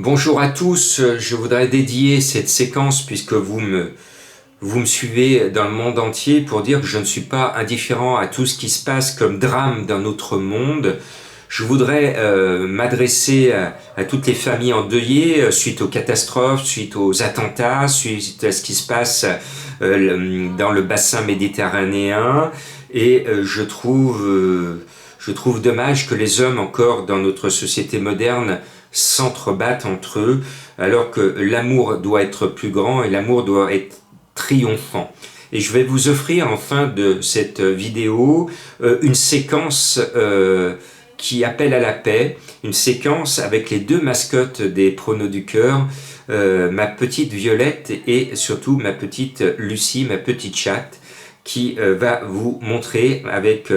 Bonjour à tous, je voudrais dédier cette séquence puisque vous me suivez dans le monde entier pour dire que je ne suis pas indifférent à tout ce qui se passe comme drame dans notre monde. Je voudrais m'adresser à toutes les familles endeuillées suite aux catastrophes, suite aux attentats, suite à ce qui se passe dans le bassin méditerranéen et je trouve dommage que les hommes encore dans notre société moderne s'entrebattent entre eux, alors que l'amour doit être plus grand et l'amour doit être triomphant. Et je vais vous offrir en fin de cette vidéo une séquence qui appelle à la paix, une séquence avec les deux mascottes des Pronos du Cœur, ma petite Violette et surtout ma petite Lucie, ma petite chatte, qui va vous montrer avec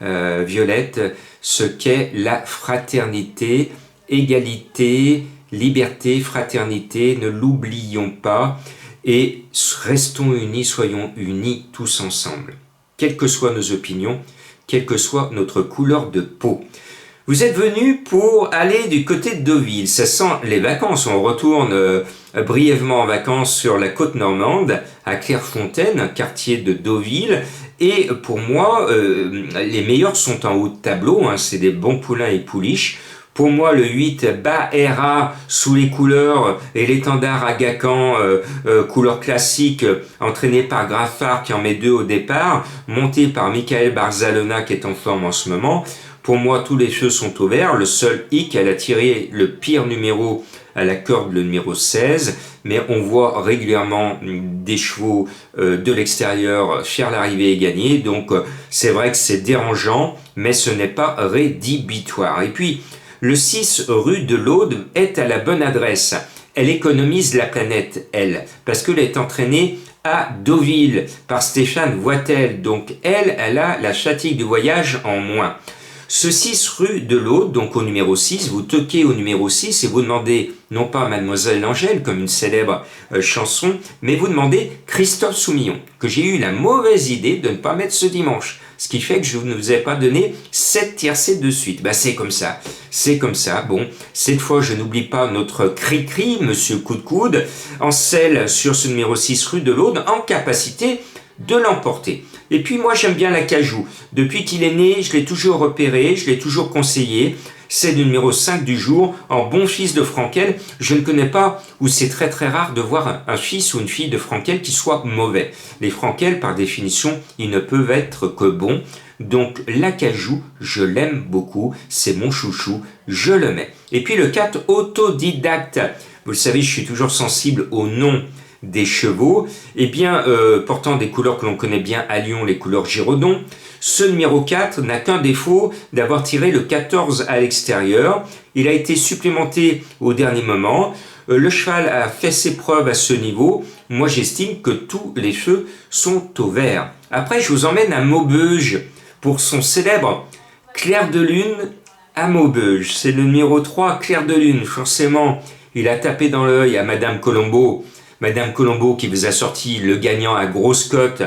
Violette ce qu'est la fraternité, égalité, liberté, fraternité, ne l'oublions pas et restons unis, soyons unis tous ensemble. Quelles que soient nos opinions, quelle que soit notre couleur de peau. Vous êtes venus pour aller du côté de Deauville, ça sent les vacances, on retourne brièvement en vacances sur la côte normande, à Clairefontaine, un quartier de Deauville, et pour moi, les meilleurs sont en haut de tableau, c'est des bons poulains et pouliches. Pour moi, le 8 Bahera sous les couleurs et l'étendard Agacan, couleur classique, entraîné par Graffard qui en met 2 au départ, monté par Michael Barzalona qui est en forme en ce moment. Pour moi, tous les feux sont au vert. Le seul hic, elle a tiré le pire numéro à la corde, le numéro 16, mais on voit régulièrement des chevaux de l'extérieur faire l'arrivée et gagner. Donc, c'est vrai que c'est dérangeant, mais ce n'est pas rédhibitoire. Et puis, le 6 rue de l'Aude est à la bonne adresse. Elle économise la planète, elle, parce qu'elle est entraînée à Deauville par Stéphane Voitel. Donc, elle a la fatigue du voyage en moins. Ce 6 rue de l'Aude, donc au numéro 6, vous toquez au numéro 6 et vous demandez, non pas Mademoiselle Angèle, comme une célèbre chanson, mais vous demandez Christophe Soumillon, que j'ai eu la mauvaise idée de ne pas mettre ce dimanche. Ce qui fait que je ne vous ai pas donné 7 tiercés de suite. C'est comme ça. C'est comme ça. Bon, cette fois, je n'oublie pas notre cri-cri, Monsieur Coup de Coude, en selle sur ce numéro 6 rue de l'Aude, en capacité de l'emporter. Et puis moi j'aime bien l'acajou. Depuis qu'il est né, je l'ai toujours repéré, je l'ai toujours conseillé. C'est le numéro 5 du jour, en bon fils de Frankel. Je ne connais pas, ou c'est très très rare de voir un fils ou une fille de Frankel qui soit mauvais. Les Frankel, par définition, ils ne peuvent être que bons. Donc l'acajou, je l'aime beaucoup, c'est mon chouchou, je le mets. Et puis le 4, autodidacte. Vous le savez, je suis toujours sensible au nom des chevaux, portant des couleurs que l'on connaît bien à Lyon, les couleurs Giraudon. Ce numéro 4 n'a qu'un défaut d'avoir tiré le 14 à l'extérieur. Il a été supplémenté au dernier moment. Le cheval a fait ses preuves à ce niveau. Moi, j'estime que tous les feux sont au vert. Après, je vous emmène à Maubeuge pour son célèbre Clair de Lune à Maubeuge. C'est le numéro 3, Clair de Lune. Forcément, il a tapé dans l'œil à Madame Colombo. Madame Colombo qui vous a sorti le gagnant à grosse cote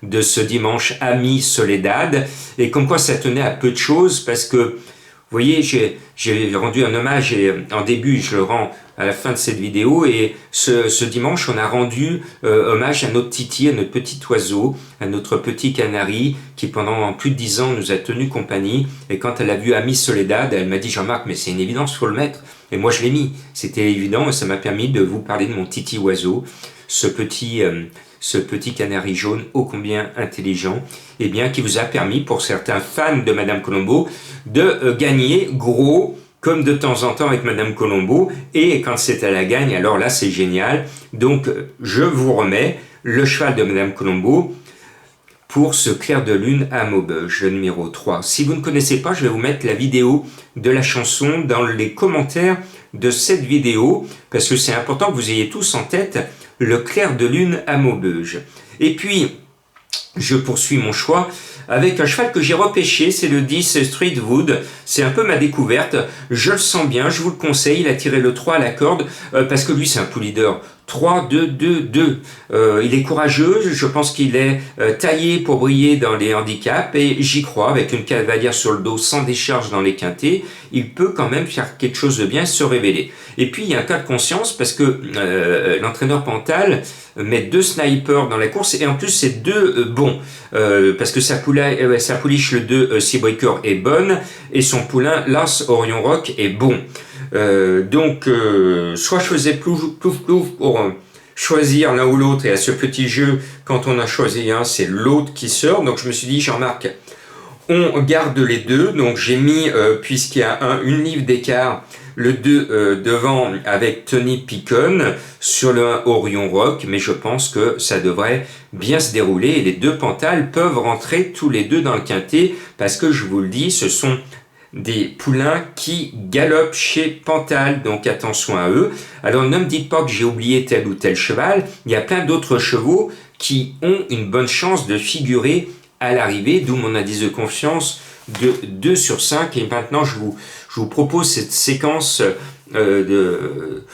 de ce dimanche, Ami Soledad, et comme quoi ça tenait à peu de choses, parce que, vous voyez, j'ai rendu un hommage, et en début, je le rends à la fin de cette vidéo, et ce dimanche, on a rendu hommage à notre Titi, à notre petit oiseau, à notre petit canari, qui pendant plus de 10 ans nous a tenu compagnie, et quand elle a vu Ami Soledad, elle m'a dit « Jean-Marc, mais c'est une évidence, il faut le mettre ». Et moi je l'ai mis, c'était évident, et ça m'a permis de vous parler de mon Titi oiseau, ce petit canari jaune ô combien intelligent, qui vous a permis, pour certains fans de Madame Colombo, de gagner gros, comme de temps en temps avec Madame Colombo, et quand c'est à la gagne, alors là c'est génial. Donc je vous remets le cheval de Madame Colombo pour ce Clair de Lune à Maubeuge, le numéro 3. Si vous ne connaissez pas, je vais vous mettre la vidéo de la chanson dans les commentaires de cette vidéo, parce que c'est important que vous ayez tous en tête le Clair de Lune à Maubeuge. Et puis, je poursuis mon choix avec un cheval que j'ai repêché, c'est le 10 Streetwood, c'est un peu ma découverte, je le sens bien, je vous le conseille, il a tiré le 3 à la corde, parce que lui c'est un pool leader. 3, 2, 2, 2. Il est courageux, je pense qu'il est taillé pour briller dans les handicaps et j'y crois, avec une cavalière sur le dos sans décharge dans les quintés, il peut quand même faire quelque chose de bien, se révéler. Et puis il y a un cas de conscience parce que l'entraîneur Pantal met 2 snipers dans la course et en plus c'est 2 bons parce que sa pouliche le 2 Seabreaker est bonne et son poulain Lars Orion Rock est bon. Soit je faisais plouf plouf plouf pour choisir l'un ou l'autre et à ce petit jeu quand on a choisi un c'est l'autre qui sort, donc je me suis dit Jean-Marc on garde les deux, donc j'ai mis, puisqu'il y a une livre d'écart, le 2 devant avec Tony Picon sur le 1 Orion Rock, mais je pense que ça devrait bien se dérouler et les deux Pantales peuvent rentrer tous les deux dans le quintet parce que je vous le dis, ce sont des poulains qui galopent chez Pantal, donc attention à eux. Alors ne me dites pas que j'ai oublié tel ou tel cheval, il y a plein d'autres chevaux qui ont une bonne chance de figurer à l'arrivée, d'où mon indice de confiance de 2 sur 5. Et maintenant, je vous propose cette séquence de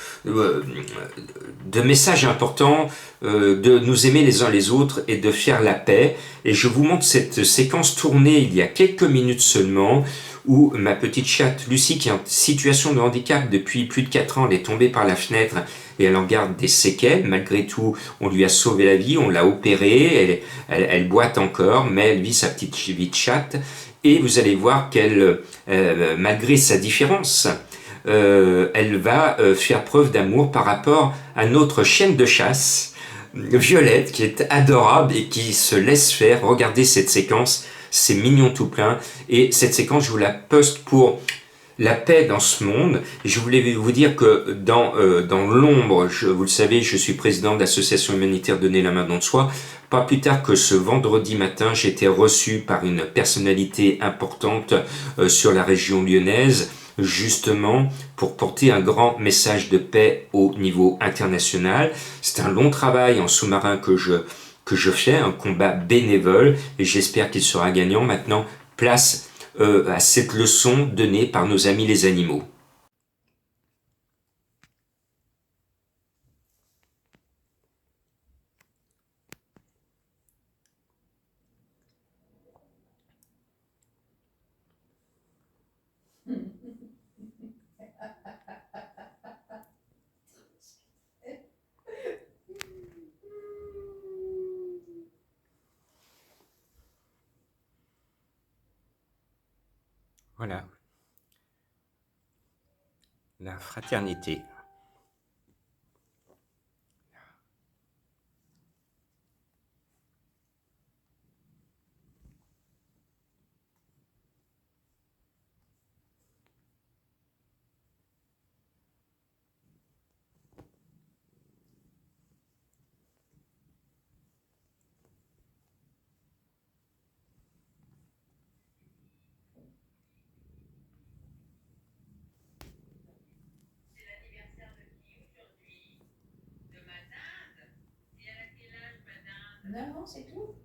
messages importants, de nous aimer les uns les autres et de faire la paix. Et je vous montre cette séquence tournée il y a quelques minutes seulement, où ma petite chatte Lucie, qui est en situation de handicap depuis plus de 4 ans, elle est tombée par la fenêtre et elle en garde des séquelles. Malgré tout, on lui a sauvé la vie, on l'a opérée, elle boite encore, mais elle vit sa petite vie de chatte. Et vous allez voir qu'elle, malgré sa différence, elle va faire preuve d'amour par rapport à notre chienne de chasse, Violette, qui est adorable et qui se laisse faire. Regardez cette séquence, c'est mignon tout plein. Et cette séquence, je vous la poste pour la paix dans ce monde. Et je voulais vous dire que dans l'ombre, vous le savez, je suis président de l'association humanitaire Donner la main dans le soi. Pas plus tard que ce vendredi matin, j'ai été reçu par une personnalité importante sur la région lyonnaise, justement pour porter un grand message de paix au niveau international. C'est un long travail en sous-marin que je fais, un combat bénévole, et j'espère qu'il sera gagnant. Maintenant, place à cette leçon donnée par nos amis les animaux. Voilà, la fraternité. Non, non, c'est tout.